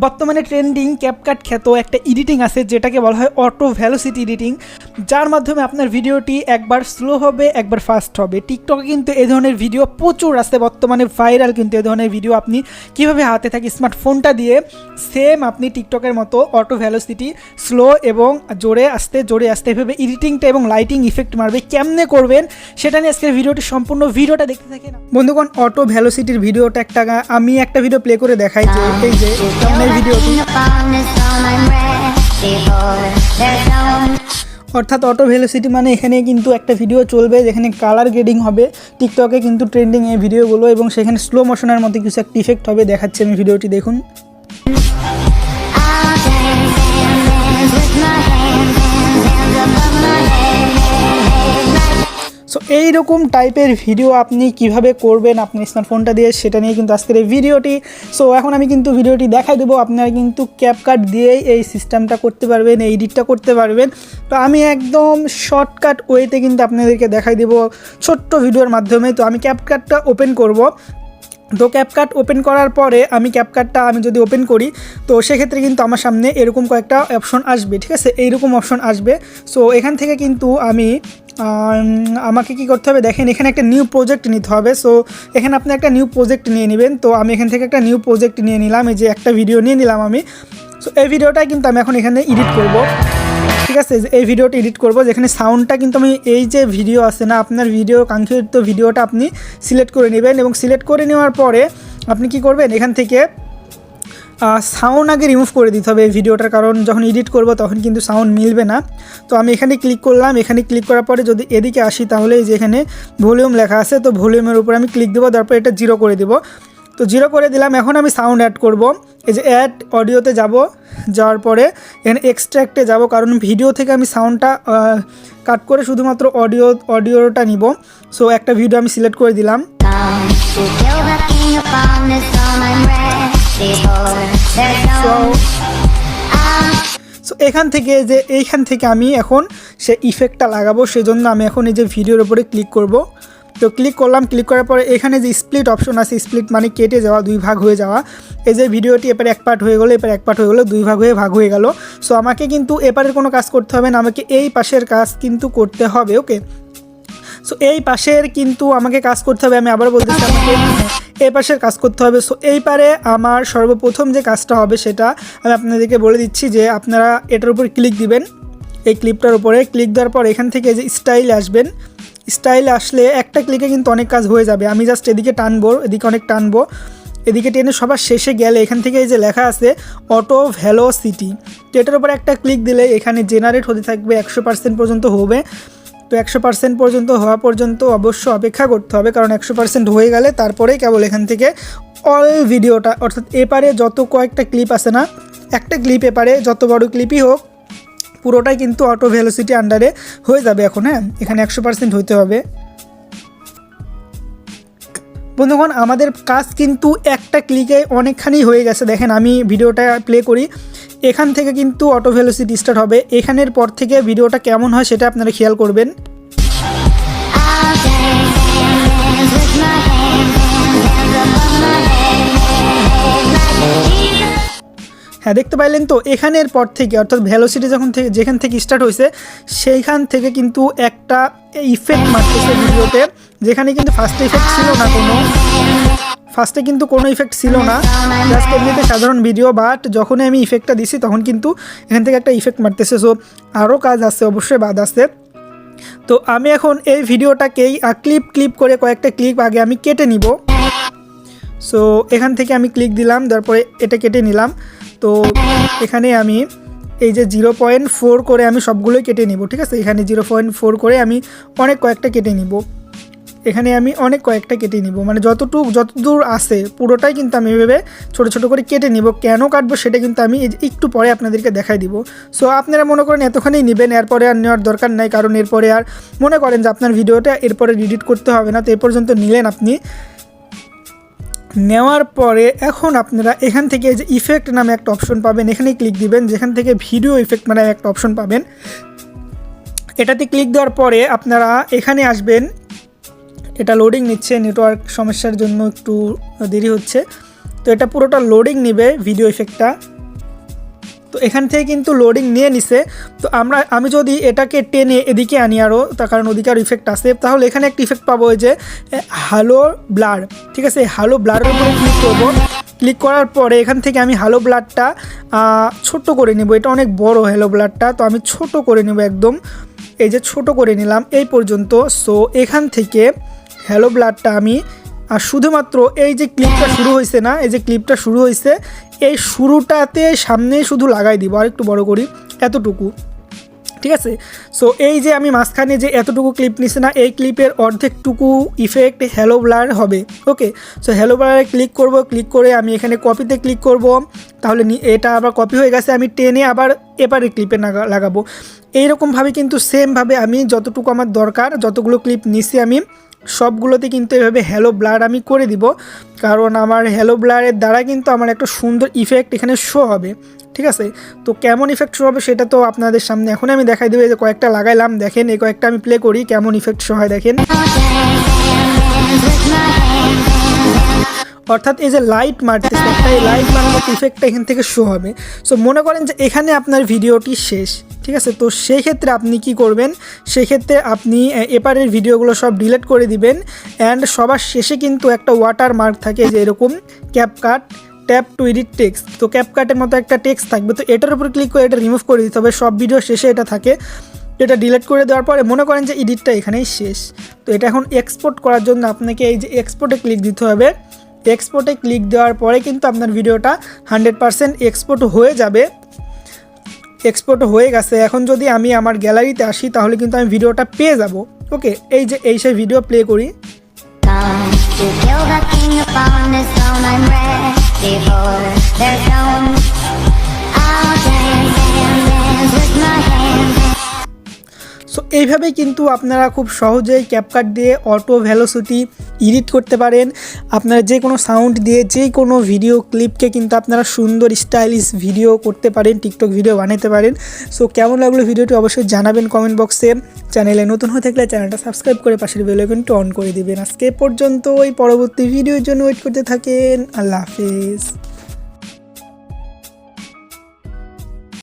বর্তমানে trending CapCut খ্যাত একটা এডিটিং আছে যেটাকে বলা হয় অটো ভেলোসিটি এডিটিং, যার মাধ্যমে আপনার ভিডিওটি একবার স্লো হবে একবার ফাস্ট হবে। টিকটকে কিন্তু এই ধরনের ভিডিও প্রচুর আছে, বর্তমানে ভাইরাল কিন্তু এই ধরনের ভিডিও। আপনি কীভাবে হাতে থাকি স্মার্টফোনটা দিয়ে সেম আপনি টিকটকের মতো অটো ভেলোসিটি স্লো এবং জোরে আস্তে এভাবে এডিটিংটা এবং লাইটিং ইফেক্ট মারবে, কেমনে করবেন সেটা নিয়ে আজকের ভিডিওটি সম্পূর্ণ ভিডিওটা দেখতে থাকেন বন্ধুগণ। অটো ভেলোসিটির ভিডিওটা আমি একটা ভিডিও প্লে করে দেখাই যে এই যে ভিডিওটি, অর্থাৎ অটো ভেলোসিটি মানে এখানে কিন্তু একটা ভিডিও চলবে যেখানে কালার গ্রেডিং হবে। টিকটকে কিন্তু ট্রেন্ডিং এই ভিডিওগুলো, এবং সেখানে স্লো মোশনের মধ্যে কিছু একটা ইফেক্ট হবে। দেখাচ্ছি আমি ভিডিওটি, দেখুন। সো এইরকম টাইপের ভিডিও আপনি কিভাবে করবেন আপনার স্মার্টফোনটা দিয়ে, সেটা নিয়ে কিন্তু আজকের এই ভিডিওটি। সো এখন আমি কিন্তু ভিডিওটি দেখাই দেবো, আপনারা কিন্তু ক্যাপকাট দিয়েই এই সিস্টেমটা করতে পারবেন, এই এডিটটা করতে পারবেন। তো আমি একদম শর্টকাট ওয়েতে কিন্তু আপনাদেরকে দেখাই দেবো ছোট্ট ভিডিওর মাধ্যমে। তো আমি ক্যাপকাটটা ওপেন করব। তো ক্যাপকাট ওপেন করার পরে আমি যদি ওপেন করি, তো সেক্ষেত্রে কিন্তু আমার সামনে এরকম কয়েকটা অপশন আসবে, ঠিক আছে, এইরকম অপশন আসবে। সো এখান থেকে কিন্তু আমাকে কি করতে হবে, দেখেন এখানে একটা নিউ প্রজেক্ট নিতে হবে। সো এখানে আপনি একটা নিউ প্রজেক্ট নিয়ে নেবেন। তো আমি এখান থেকে একটা নিউ প্রজেক্ট নিয়ে নিলাম, এই যে একটা ভিডিও নিয়ে নিলাম আমি। সো এই ভিডিওটাই কিন্তু আমি এখন এখানে এডিট করব, ঠিক আছে। এই ভিডিওটা এডিট করব, যেখানে সাউন্ডটা কিন্তু আমি এই যে ভিডিও আছে না, আপনার ভিডিও কাঙ্ক্ষিত ভিডিওটা আপনি সিলেক্ট করে নেবেন, এবং সিলেক্ট করে নেওয়ার পরে আপনি কি করবেন, এখান থেকে সাউন্ড আগে রিমুভ করে দিতে হবে এই ভিডিওটার, কারণ যখন এডিট করব তখন কিন্তু সাউন্ড মিলবে না। তো আমি এখানে ক্লিক করলাম, এখানে ক্লিক করার পরে যদি এদিকে আসি তাহলে এই যে এখানে ভলিউম লেখা আছে, তো ভলিউমের উপর আমি ক্লিক দেবো, তারপর এটা 0 করে দেবো। তো 0 করে দিলাম। এখন আমি সাউন্ড অ্যাড করব, এই যে অ্যাড অডিওতে যাওয়ার পরে এখানে এক্সট্র্যাক্টে যাব, কারণ ভিডিও থেকে আমি সাউন্ডটা কাট করে শুধুমাত্র অডিওটা নিব। সো একটা ভিডিও আমি সিলেক্ট করে দিলাম। সো এইখান থেকে আমি এখন সে ইফেক্টটা লাগাবো, সেজন্য আমি এখন এই যে ভিডিওর উপরে ক্লিক করব। তো ক্লিক করলাম, ক্লিক করার পরে এখানে যে স্প্লিট অপশন আছে, স্প্লিট মানে কেটে যাওয়া, 2 ভাগ হয়ে যাওয়া। এই যে ভিডিওটি এপারে এক পার্ট হয়ে গেলো, এপারে এক পার্ট হয়ে গেলো, 2 ভাগ হয়ে গেল। সো আমাকে কিন্তু এপারের কোনো কাজ করতে হবে না, আমাকে এই পাশের কাজ কিন্তু করতে হবে, ওকে। সো এই পাশের কিন্তু আমাকে কাজ করতে হবে, আমি আবার বলতেছি আমাকে এই পাশের কাজ করতে হবে। সো এই পারে আমার সর্বপ্রথম যে কাজটা হবে সেটা আমি আপনাদেরকে বলে দিচ্ছি, যে আপনারা এটার উপর ক্লিক দিবেন, এই ক্লিপটার উপরে ক্লিক দেওয়ার পর এখান থেকে যে স্টাইল আসবেন, স্টাইল আসলে একটা ক্লিকে কিন্তু অনেক কাজ হয়ে যাবে। আমি জাস্ট এদিকে টানবো, এদিকে অনেক টানবো, এদিকে টেনে সবার শেষে গেলে এখান থেকে এই যে লেখা আছে অটো ভেলোসিটি, তো এটার উপর একটা ক্লিক দিলে এখানে জেনারেট হতে থাকবে, 100% পর্যন্ত হবে। তো 100% পর্যন্ত হওয়া পর্যন্ত অবশ্য অপেক্ষা করতে হবে, কারণ 100% হয়ে গেলে তারপরেই কেবল এখান থেকে অল ভিডিওটা, অর্থাৎ এপারে যত কয়েকটা ক্লিপ আছে না, একটা ক্লিপ এপারে যত বড় ক্লিপই হোক পুরোটাই কিন্তু অটো ভেলোসিটি আন্ডারে হয়ে যাবে এখন। হ্যাঁ, এখানে 100% হইতে হবে বন্ধুগণ। আমাদের কাজ কিন্তু একটা ক্লিকে অনেকখানি হয়ে গেছে। দেখেন আমি ভিডিওটা প্লে করি, এখান থেকে কিন্তু অটো ভেলোসিটি স্টার্ট হবে। এখানের পর থেকে ভিডিওটা কেমন হয় সেটা আপনারা খেয়াল করবেন। হ্যাঁ, দেখতে পাইলেন তো, এখানের পর থেকে অর্থাৎ ভেলোসিটি যেখান থেকে স্টার্ট হয়েছে সেইখান থেকে কিন্তু একটা ইফেক্ট মারতেছে ভিডিওতে, যেখানে কিন্তু ফার্স্টে ইফেক্ট ছিল না, ফার্স্টে কিন্তু কোনো ইফেক্ট ছিল না, জাস্ট এমনিতে সাধারণ ভিডিও। বাট যখনই আমি ইফেক্টটা দিছি তখন কিন্তু এখান থেকে একটা ইফেক্ট মারতেছে। সো আরও কাজ আছে, অবশ্যই বাদ আছে। তো আমি এখন এই ভিডিওটাকেই ক্লিপ করে কয়েকটা ক্লিপ আগে আমি কেটে নিব। সো এখান থেকে আমি ক্লিক দিলাম, তারপরে এটা কেটে নিলাম। তো এখানে আমি এই যে 0.4 করে আমি সবগুলোই কেটে নিব, ঠিক আছে। এখানে 0.4 করে আমি অনেক কয়েকটা কেটে নিব, এখানে আমি অনেক কয়েকটা কেটে নিব, মানে যতদূর আসে পুরোটাই কিন্তু আমি এভাবে ছোটো ছোটো করে কেটে নিব। কেন কাটবো সেটা কিন্তু আমি একটু পরে আপনাদেরকে দেখাই দিব। সো আপনারা মনে করেন এতখানেই নেবেন, এরপরে আর নেওয়ার দরকার নাই, কারণ এরপরে আর মনে করেন যে আপনার ভিডিওটা এরপরে এডিট করতে হবে না। তো এ পর্যন্ত নিলেন আপনি, নেওয়ার পরে এখন আপনারা এখান থেকে যে ইফেক্ট নামে একটা অপশন পাবেন, এখানেই ক্লিক দিবেন, যেখান থেকে ভিডিও ইফেক্ট মানে একটা অপশন পাবেন। এটাতে ক্লিক দেওয়ার পরে আপনারা এখানে আসবেন, এটা লোডিং নিচ্ছে, নেটওয়ার্ক সমস্যার জন্য একটু দেরি হচ্ছে। তো তো এটা পুরোটা লোডিং নেবে ভিডিও ইফেক্টটা। তো এখান থেকে কিন্তু লোডিং নিয়ে নিছে। তো আমি যদি এটাকে টেনে এদিকে আনি আরও, তার কারণ ওদিকে আরও ইফেক্ট আছে, তাহলে এখানে একটা ইফেক্ট পাবো ওই যে হ্যালো ব্লার। ঠিক আছে, হ্যালো ব্লারের উপরে ক্লিক করব। ক্লিক করার পরে এখান থেকে আমি হ্যালো ব্লারটা ছোট করে নেব। এটা অনেক বড় হ্যালো ব্লারটা, তো আমি ছোট করে নেব একদম। এই যে ছোট করে নিলাম এই পর্যন্ত। সো এখান থেকে হ্যালো ব্লারটা আমি শুধুমাত্র এই যে ক্লিপটা শুরু হয়েছে না, এই যে ক্লিপটা শুরু হয়েছে এই শুরুটাতে সামনে শুধু লাগাই দিব। আর একটু বড় করি, এতটুকু। ঠিক আছে, সো এই যে আমি মাঝখানে যে এতটুকু ক্লিপ নিছে না, এই ক্লিপের অর্ধেকটুকু ইফেক্ট হ্যালো ব্লার হবে। ওকে, সো হ্যালো ব্লারে ক্লিক করব। ক্লিক করে আমি এখানে কপিতে ক্লিক করব, তাহলে এটা আবার কপি হয়ে গেছে। আমি টেনে আবার এবারে ক্লিপে লাগাবো। এইরকমভাবে কিন্তু সেমভাবে আমি যতটুকু আমার দরকার, যতগুলো ক্লিপ নিছি আমি সবগুলোতে কিন্তু এভাবে হ্যালো ব্লার আমি করে দিব, কারণ আমার হ্যালো ব্লারের দ্বারা কিন্তু আমার একটা সুন্দর ইফেক্ট এখানে শো হবে। ঠিক আছে, তো কেমন ইফেক্ট শো হবে সেটা তো আপনাদের সামনে এখন আমি দেখাই দেবো। এই যে কয়েকটা লাগাইলাম, দেখেন এই কয়েকটা আমি প্লে করি কেমন ইফেক্ট শো হয় দেখেন। অর্থাৎ এই যে লাইট মারতেছে একটা, এই লাইট মারার ইফেক্টটা এখান থেকে শো হবে। সো মনে করেন যে এখানে আপনার ভিডিওটি শেষ। ঠিক আছে, তো সেই ক্ষেত্রে আপনি কি করবেন, সেই ক্ষেত্রে আপনি এপারের ভিডিওগুলো সব ডিলিট করে দিবেন। অ্যান্ড সবার শেষে কিন্তু একটা ওয়াটার মার্ক থাকে যে এরকম CapCut tap two edit text. তো ক্যাপকাটের মতো একটা টেক্সট থাকবে, তো এটার উপর ক্লিক করে এটা রিমুভ করে দিতে হবে। সব ভিডিও শেষে এটা থাকে, এটা ডিলিট করে দেওয়ার পরে মনে করেন যে এডিটটা এখানেই শেষ। তো এটা এখন এক্সপোর্ট করার জন্য আপনাকে এই যে এক্সপোর্টে ক্লিক দিতে হবে। এক্সপোর্টে ক্লিক দেওয়ার পরে কিন্তু আপনার ভিডিওটা 100% এক্সপোর্ট হয়ে যাবে। এক্সপোর্ট হয়ে গেছে। এখন যদি আমি আমার গ্যালারিতে আসি তাহলে কিন্তু আমি ভিডিওটা পেয়ে যাব। ওকে, এই যে এই সেই ভিডিও প্লে করি। সো এইভাবেই কিন্তু আপনারা খুব সহজেই ক্যাপকাট দিয়ে অটো ভেলোসিটি এডিট করতে পারেন। আপনারা যে কোনো সাউন্ড দিয়ে যে কোনো ভিডিও ক্লিপকে কিন্তু আপনারা সুন্দর স্টাইলিশ ভিডিও করতে পারেন, টিকটক ভিডিও বানাতে পারেন। সো কেমন লাগলো ভিডিওটি অবশ্যই জানাবেন কমেন্ট বক্সে। চ্যানেলে নতুন হয়ে থাকলে চ্যানেলটা সাবস্ক্রাইব করে পাশের বেল আইকনটি অন করে দিবেন। আজকে পর্যন্ত, ওই পরবর্তী ভিডিওর জন্য ওয়েট করতে থাকেন। আল্লাহ হাফেজ।